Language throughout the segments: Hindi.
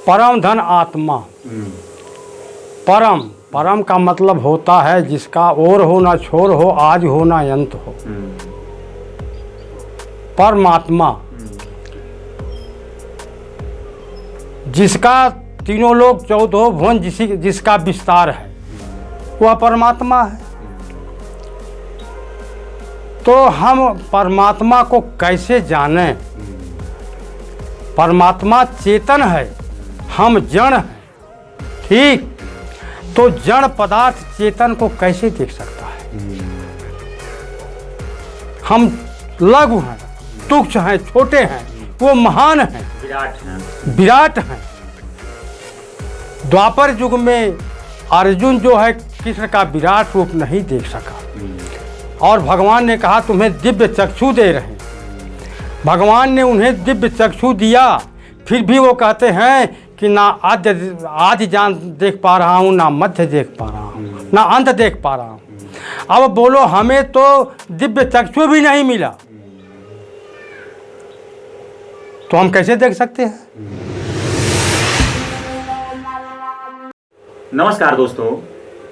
परम धन आत्मा। परम परम का मतलब होता है जिसका और हो ना छोर हो, आज हो ना अंत हो। परमात्मा जिसका तीनों लोग 14 भुवन जिसका विस्तार है, वह परमात्मा है। तो हम परमात्मा को कैसे जानें? परमात्मा चेतन है, हम जड़ हैं। ठीक, तो जड़ पदार्थ चेतन को कैसे देख सकता है? हम लघु हैं, तुच्छ हैं, छोटे हैं, वो महान हैं, विराट हैं। द्वापर युग में अर्जुन जो है कृष्ण का विराट रूप नहीं देख सका, और भगवान ने कहा तुम्हें दिव्य चक्षु दे रहे हैं। भगवान ने उन्हें दिव्य चक्षु दिया, फिर भी वो कहते हैं कि ना आदि जान देख पा रहा हूँ, ना मध्य देख पा रहा हूँ, ना अंत देख पा रहा हूँ। अब बोलो हमें तो दिव्य चक्षु भी नहीं मिला, तो हम कैसे देख सकते हैं? नमस्कार दोस्तों,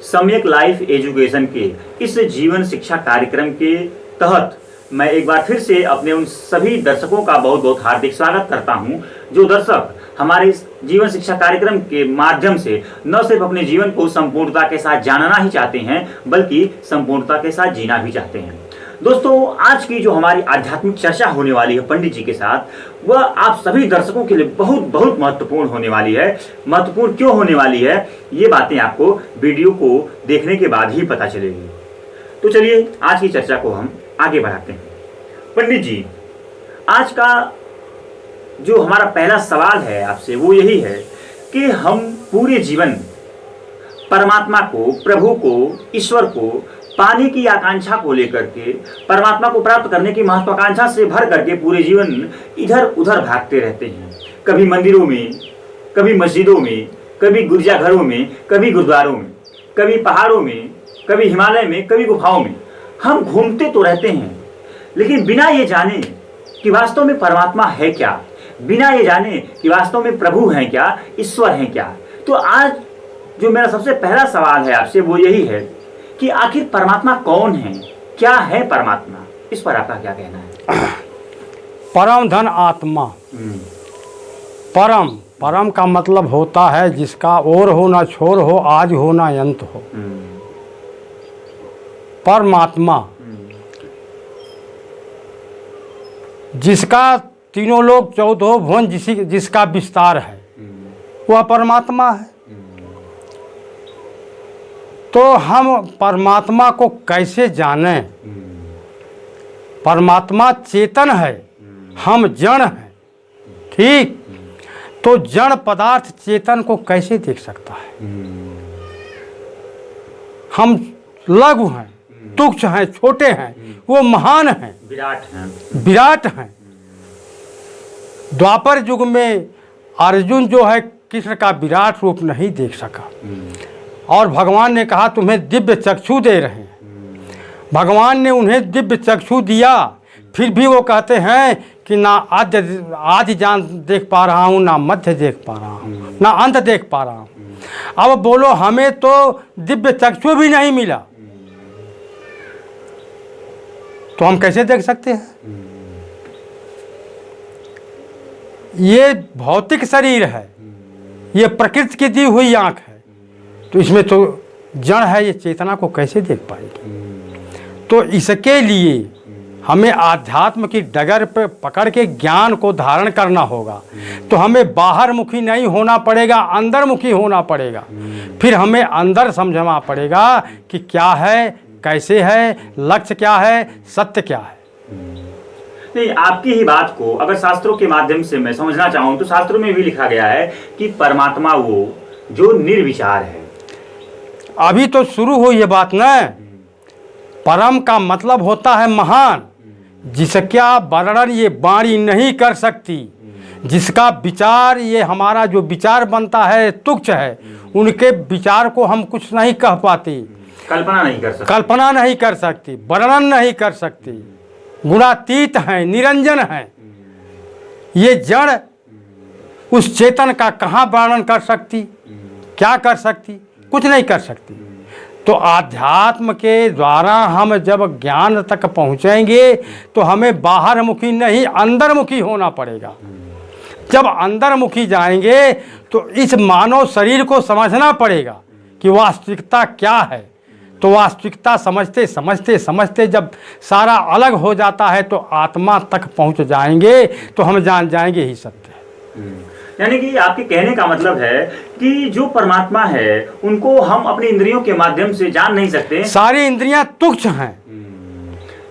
सम्यक लाइफ एजुकेशन के इस जीवन शिक्षा कार्यक्रम के तहत मैं एक बार फिर से अपने उन सभी दर्शकों का बहुत बहुत हार्दिक स्वागत करता हूं, जो दर्शक हमारे इस जीवन शिक्षा कार्यक्रम के माध्यम से न सिर्फ अपने जीवन को संपूर्णता के साथ जानना ही चाहते हैं, बल्कि संपूर्णता के साथ जीना भी चाहते हैं। दोस्तों, आज की जो हमारी आध्यात्मिक चर्चा होने वाली है पंडित जी के साथ, वह आप सभी दर्शकों के लिए बहुत बहुत महत्वपूर्ण होने वाली है। महत्वपूर्ण क्यों होने वाली है, ये बातें आपको वीडियो को देखने के बाद ही पता चलेगी। तो चलिए आज की चर्चा को हम आगे बढ़ाते हैं। पंडित जी, आज का जो हमारा पहला सवाल है आपसे वो यही है कि हम पूरे जीवन परमात्मा को, प्रभु को, ईश्वर को पाने की आकांक्षा को लेकर के, परमात्मा को प्राप्त करने की महत्वाकांक्षा से भर करके पूरे जीवन इधर उधर भागते रहते हैं। कभी मंदिरों में, कभी मस्जिदों में, कभी गिरजाघरों में, कभी गुरुद्वारों में, कभी पहाड़ों में, कभी हिमालय में, कभी गुफाओं में हम घूमते तो रहते हैं, लेकिन बिना ये जाने कि वास्तव में परमात्मा है क्या, बिना ये जाने कि वास्तव में प्रभु हैं क्या, ईश्वर हैं क्या। तो आज जो मेरा सबसे पहला सवाल है आपसे वो यही है कि आखिर परमात्मा कौन है, क्या है परमात्मा, इस पर आपका क्या कहना है? परम धन आत्मा। परम परम का मतलब होता है जिसका और हो ना छोर हो, आज हो ना अंत हो। परमात्मा जिसका तीनों लोग 14 भुवन जिसका विस्तार है, वह परमात्मा है। तो हम परमात्मा को कैसे जानें? परमात्मा चेतन है, हम जड़ हैं। ठीक, तो जड़ पदार्थ चेतन को कैसे देख सकता है? हम लघु हैं, तुच्छ हैं, छोटे हैं, वो महान हैं, विराट हैं। द्वापर युग में अर्जुन जो है कृष्ण का विराट रूप नहीं देख सका, और भगवान ने कहा तुम्हें दिव्य चक्षु दे रहे हैं। भगवान ने उन्हें दिव्य चक्षु दिया, फिर भी वो कहते हैं कि ना आदि जान देख पा रहा हूँ, ना मध्य देख पा रहा हूँ, ना अंत देख पा रहा हूँ। अब बोलो हमें तो दिव्य चक्षु भी नहीं मिला, तो हम कैसे देख सकते हैं? ये भौतिक शरीर है, ये प्रकृति की दी हुई आँख है, तो इसमें तो जड़ है, ये चेतना को कैसे देख पाएगी? तो इसके लिए हमें आध्यात्म की डगर पे पकड़ के ज्ञान को धारण करना होगा। तो हमें बाहर मुखी नहीं होना पड़ेगा, अंदर मुखी होना पड़ेगा। फिर हमें अंदर समझना पड़ेगा कि क्या है, कैसे है, लक्ष्य क्या है, सत्य क्या है। नहीं, आपकी ही बात को अगर शास्त्रों के माध्यम से मैं समझना चाहूँ तो शास्त्रों में भी लिखा गया है कि परमात्मा वो जो निर्विचार है। अभी तो शुरू हुई ये बात ना। परम का मतलब होता है महान, जिसका वर्णन ये वाणी नहीं कर सकती, जिसका विचार ये हमारा जो विचार बनता है तुच्छ है, उनके विचार को हम कुछ नहीं कह पाते, कल्पना नहीं कर सकती, वर्णन नहीं कर सकती। गुणातीत हैं, निरंजन हैं। ये जड़ उस चेतन का कहाँ वर्णन कर सकती, क्या कर सकती, कुछ नहीं कर सकती। तो आध्यात्म के द्वारा हम जब ज्ञान तक पहुँचेंगे तो हमें बाहर मुखी नहीं अंदरमुखी होना पड़ेगा। जब अंदरमुखी जाएंगे तो इस मानव शरीर को समझना पड़ेगा कि वास्तविकता क्या है। तो वास्तविकता समझते समझते समझते जब सारा अलग हो जाता है तो आत्मा तक पहुंच जाएंगे तो हम जान जाएंगे ही सत्य है। यानी कि आपके कहने का मतलब है कि जो परमात्मा है उनको हम अपनी इंद्रियों के माध्यम से जान नहीं सकते। सारी इंद्रियां तुच्छ हैं,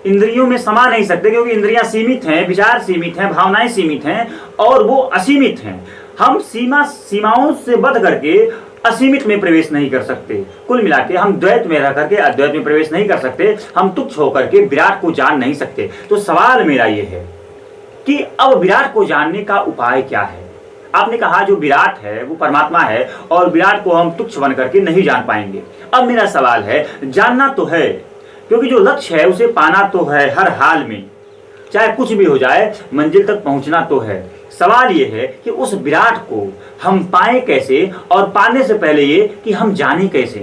इंद्रियों में समा नहीं सकते, क्योंकि इंद्रियां सीमित हैं, विचार सीमित हैं, भावनाएं सीमित हैं और वो असीमित हैं। हम सीमाओं से बध करके असीमित में प्रवेश नहीं कर सकते। कुल मिला के हम द्वैत में रह करके अद्वैत में प्रवेश नहीं कर सकते। हम तुच्छ होकर के विराट को जान नहीं सकते। तो सवाल मेरा ये है कि अब विराट को जानने का उपाय क्या है। आपने कहा जो विराट है वो परमात्मा है और विराट को हम तुच्छ बन करके नहीं जान पाएंगे। अब मेरा सवाल है, जानना तो है, क्योंकि जो लक्ष्य है उसे पाना तो है हर हाल में, चाहे कुछ भी हो जाए मंजिल तक पहुंचना तो है। सवाल ये है कि उस विराट को हम पाए कैसे, और पाने से पहले ये कि हम जाने कैसे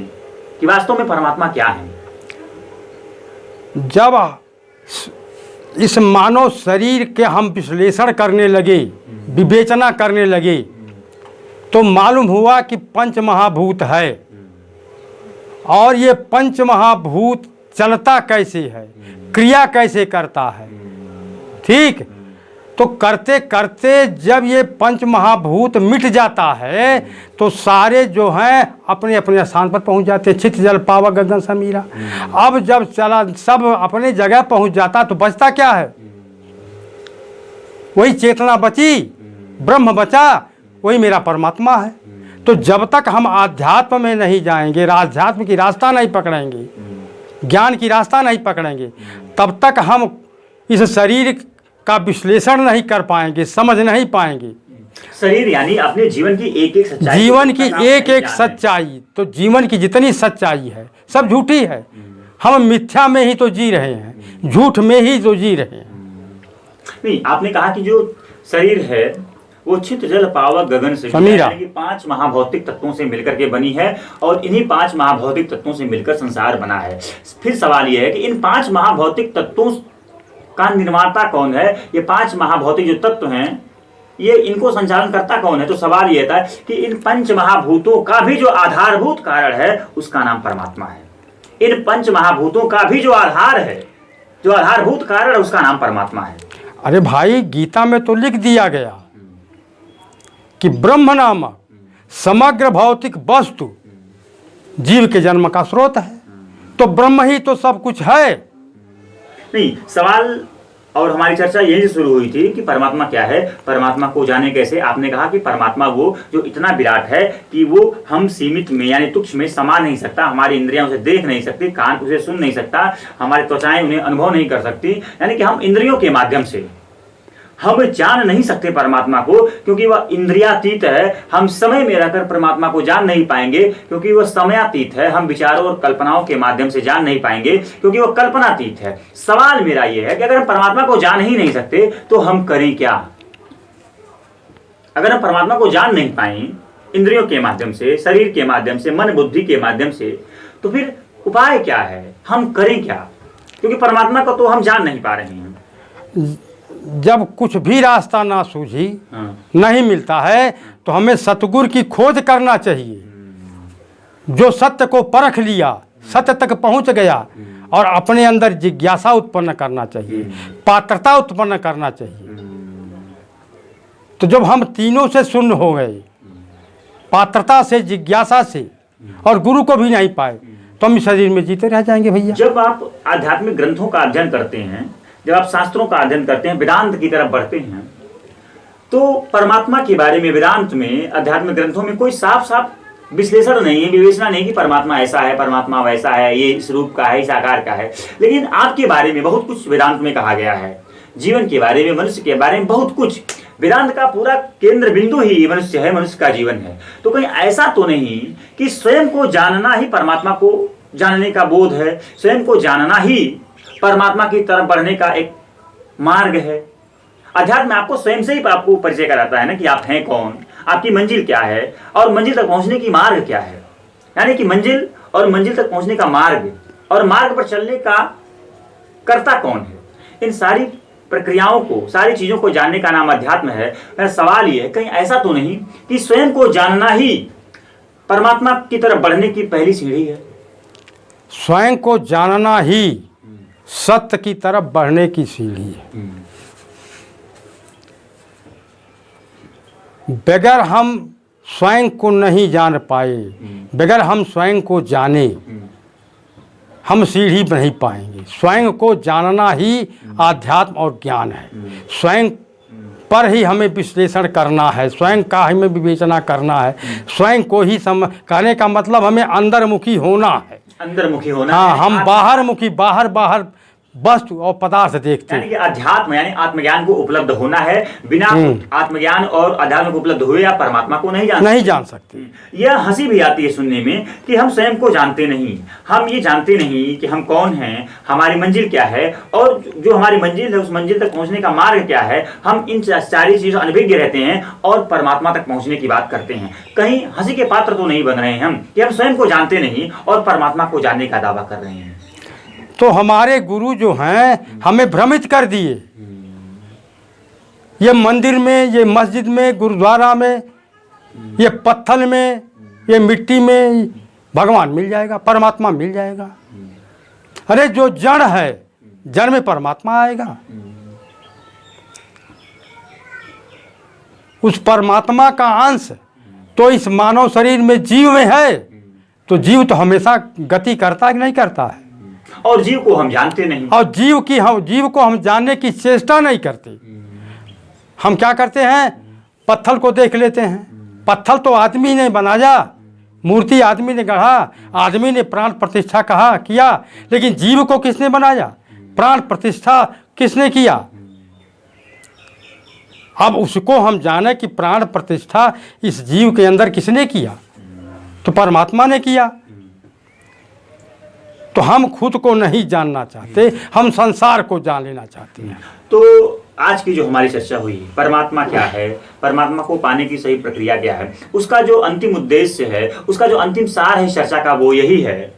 कि वास्तव में परमात्मा क्या है। जब इस मानव शरीर के हम विश्लेषण करने लगे, विवेचना करने लगे, तो मालूम हुआ कि पंच महाभूत है और ये पंच महाभूत चलता कैसे है, क्रिया कैसे करता है। ठीक, तो करते करते जब ये पंच महाभूत मिट जाता है तो सारे जो हैं अपने अपने स्थान पर पहुंच जाते हैं। छित जल पावा गगन समीरा। अब जब चला सब अपने जगह पहुंच जाता तो बचता क्या है, वही चेतना बची, ब्रह्म बचा, वही मेरा परमात्मा है। तो जब तक हम आध्यात्म में नहीं जाएंगे, आध्यात्म की रास्ता नहीं पकड़ेंगे, ज्ञान की रास्ता नहीं पकड़ेंगे, तब तक हम इस शरीर का विश्लेषण नहीं कर पाएंगे, समझ नहीं पाएंगे। शरीर यानी अपने जीवन की एक एक सच्चाई, जीवन की एक एक सच्चाई। तो जीवन की जितनी सच्चाई है सब झूठी है। हम मिथ्या में ही तो जी रहे हैं, झूठ में ही तो जी रहे हैं। नहीं, आपने कहा कि जो शरीर है वो छित जल पावक गगन से समीरा, 5 महाभौतिक तत्वों से मिलकर के बनी है और इन्हीं 5 महाभौतिक तत्वों से मिलकर संसार बना है। फिर सवाल यह है कि इन 5 महाभौतिक तत्वों का निर्माता कौन है। ये 5 महाभौतिक जो तत्व हैं ये इनको संचालन करता कौन है। तो सवाल ये था कि इन पंच महाभूतों का भी जो आधारभूत कारण है उसका नाम परमात्मा है। इन पंच महाभूतों का भी जो आधार है, जो आधारभूत कारण है, उसका नाम परमात्मा है। अरे भाई, गीता में तो लिख दिया गया कि ब्रह्म नामक समग्र भौतिक वस्तु जीव के जन्म का स्रोत है। तो ब्रह्म ही तो सब कुछ है। नहीं, सवाल और हमारी चर्चा यही से शुरू हुई थी कि परमात्मा क्या है, परमात्मा को जाने कैसे। आपने कहा कि परमात्मा वो जो इतना विराट है कि वो हम सीमित में यानी तुच्छ में समा नहीं सकता। हमारी इंद्रियां उसे देख नहीं सकती, कान उसे सुन नहीं सकता, हमारी त्वचाएं उन्हें अनुभव नहीं कर सकती। यानी कि हम इंद्रियों के माध्यम से हम जान नहीं सकते परमात्मा को, क्योंकि वह इंद्रियातीत है। हम समय में रहकर परमात्मा को जान नहीं पाएंगे क्योंकि वह समयातीत है। हम विचारों और कल्पनाओं के माध्यम से जान नहीं पाएंगे क्योंकि वह कल्पनातीत है। सवाल मेरा यह है कि अगर हम परमात्मा को जान ही नहीं सकते तो हम करें क्या। अगर हम परमात्मा को जान नहीं पाए इंद्रियों के माध्यम से, शरीर के माध्यम से, मन बुद्धि के माध्यम से, तो फिर उपाय क्या है, हम करें क्या, क्योंकि परमात्मा को तो हम जान नहीं पा रहे हैं। जब कुछ भी रास्ता ना सूझी, नहीं मिलता है, तो हमें सतगुरु की खोज करना चाहिए। जो सत्य को परख लिया, सत्य तक पहुंच गया और अपने अंदर जिज्ञासा उत्पन्न करना चाहिए, पात्रता उत्पन्न करना चाहिए। तो जब हम तीनों से शून्य हो गए, पात्रता से, जिज्ञासा से, और गुरु को भी नहीं पाए, तो हम इस शरीर में जीते रह जाएंगे भैया। जब आप आध्यात्मिक ग्रंथों का अध्ययन करते हैं, जब आप शास्त्रों का अध्ययन करते हैं, वेदांत की तरफ बढ़ते हैं, तो परमात्मा के बारे में वेदांत में, आध्यात्मिक ग्रंथों में कोई साफ साफ विश्लेषण नहीं है, विवेचना नहीं कि परमात्मा ऐसा है, परमात्मा वैसा है, ये इस रूप का है, इस आकार का है। लेकिन आपके बारे में बहुत कुछ वेदांत में कहा गया है, जीवन के बारे में, मनुष्य के बारे में बहुत कुछ। वेदांत का पूरा केंद्र बिंदु ही मनुष्य है, मनुष्य का जीवन है। तो कहीं ऐसा तो नहीं कि स्वयं को जानना ही परमात्मा को जानने का बोध है, स्वयं को जानना ही परमात्मा की तरफ बढ़ने का एक मार्ग है। अध्यात्म आपको स्वयं से ही आपको परिचय कराता है ना कि आप हैं कौन, आपकी मंजिल क्या है और मंजिल तक पहुंचने की मार्ग क्या है। यानी कि मंजिल और मंजिल तक पहुंचने का मार्ग और मार्ग पर चलने का कर्ता कौन है, इन सारी प्रक्रियाओं को, सारी चीजों को जानने का नाम अध्यात्म है। मेरा सवाल ये है, कहीं ऐसा तो नहीं कि स्वयं को जानना ही परमात्मा की तरफ बढ़ने की पहली सीढ़ी है? स्वयं को जानना ही सत्य की तरफ बढ़ने की सीढ़ी है। बगैर हम स्वयं को नहीं जान पाए, बगैर हम स्वयं को जाने, हम सीढ़ी नहीं पाएंगे। स्वयं को जानना ही आध्यात्म और ज्ञान है। स्वयं पर ही हमें विश्लेषण करना है, स्वयं का हमें विवेचना करना है, स्वयं को ही कहने का मतलब हमें अंतर्मुखी होना है। अंतर्मुखी होना। हाँ, हम बाहर मुखी, बाहर बाहर वस्तु और पदार्थ देखते हैं। यानी कि अध्यात्म यानी आत्मज्ञान को उपलब्ध होना है। बिना आत्मज्ञान और अध्यात्म को उपलब्ध हुए आप परमात्मा को नहीं जान सकते। यह हंसी भी आती है सुनने में कि हम स्वयं को जानते नहीं, हम ये जानते नहीं कि हम कौन हैं, हमारी मंजिल क्या है और जो हमारी मंजिल है उस मंजिल तक पहुंचने का मार्ग क्या है। हम इन सारी चीजों अनभिज्ञ रहते हैं और परमात्मा तक पहुंचने की बात करते हैं। कहीं हंसी के पात्र तो नहीं बन रहे हैं हम कि हम स्वयं को जानते नहीं और परमात्मा को जानने का दावा कर रहे हैं। तो हमारे गुरु जो हैं हमें भ्रमित कर दिए। ये मंदिर में, ये मस्जिद में, गुरुद्वारा में, ये पत्थर में, ये मिट्टी में भगवान मिल जाएगा, परमात्मा मिल जाएगा। अरे जो जड़ है, जड़ में परमात्मा आएगा। उस परमात्मा का अंश तो इस मानव शरीर में, जीव में है। तो जीव तो हमेशा गति करता है कि नहीं करता है? और जीव को हम जानते नहीं, और जीव को हम जानने की चेष्टा नहीं करते। हम क्या करते हैं? पत्थर को देख लेते हैं। पत्थर तो आदमी ने बनाया, मूर्ति आदमी ने गढ़ा, आदमी ने प्राण प्रतिष्ठा किया, लेकिन जीव को किसने बनाया? प्राण प्रतिष्ठा किसने किया? अब उसको हम जाने कि प्राण प्रतिष्ठा इस जीव के अंदर किसने किया? तो परमात्मा ने किया। तो हम खुद को नहीं जानना चाहते, हम संसार को जान लेना चाहते हैं। तो आज की जो हमारी चर्चा हुई, परमात्मा क्या है, परमात्मा को पाने की सही प्रक्रिया क्या है, उसका जो अंतिम उद्देश्य है, उसका जो अंतिम सार है चर्चा का, वो यही है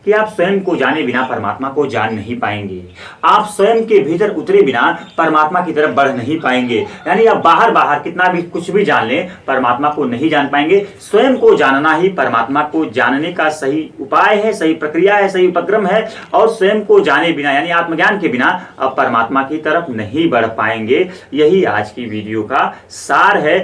कि आप स्वयं को जाने बिना परमात्मा को जान नहीं पाएंगे। आप स्वयं के भीतर उतरे बिना परमात्मा की तरफ बढ़ नहीं पाएंगे। यानी आप बाहर कितना भी कुछ भी जान लें, परमात्मा को नहीं जान पाएंगे। स्वयं को जानना ही परमात्मा को जानने का सही उपाय है, सही प्रक्रिया है, सही उपक्रम है। और स्वयं को जाने बिना यानी आत्मज्ञान के बिना आप परमात्मा की तरफ नहीं बढ़ पाएंगे। यही आज की वीडियो का सार है।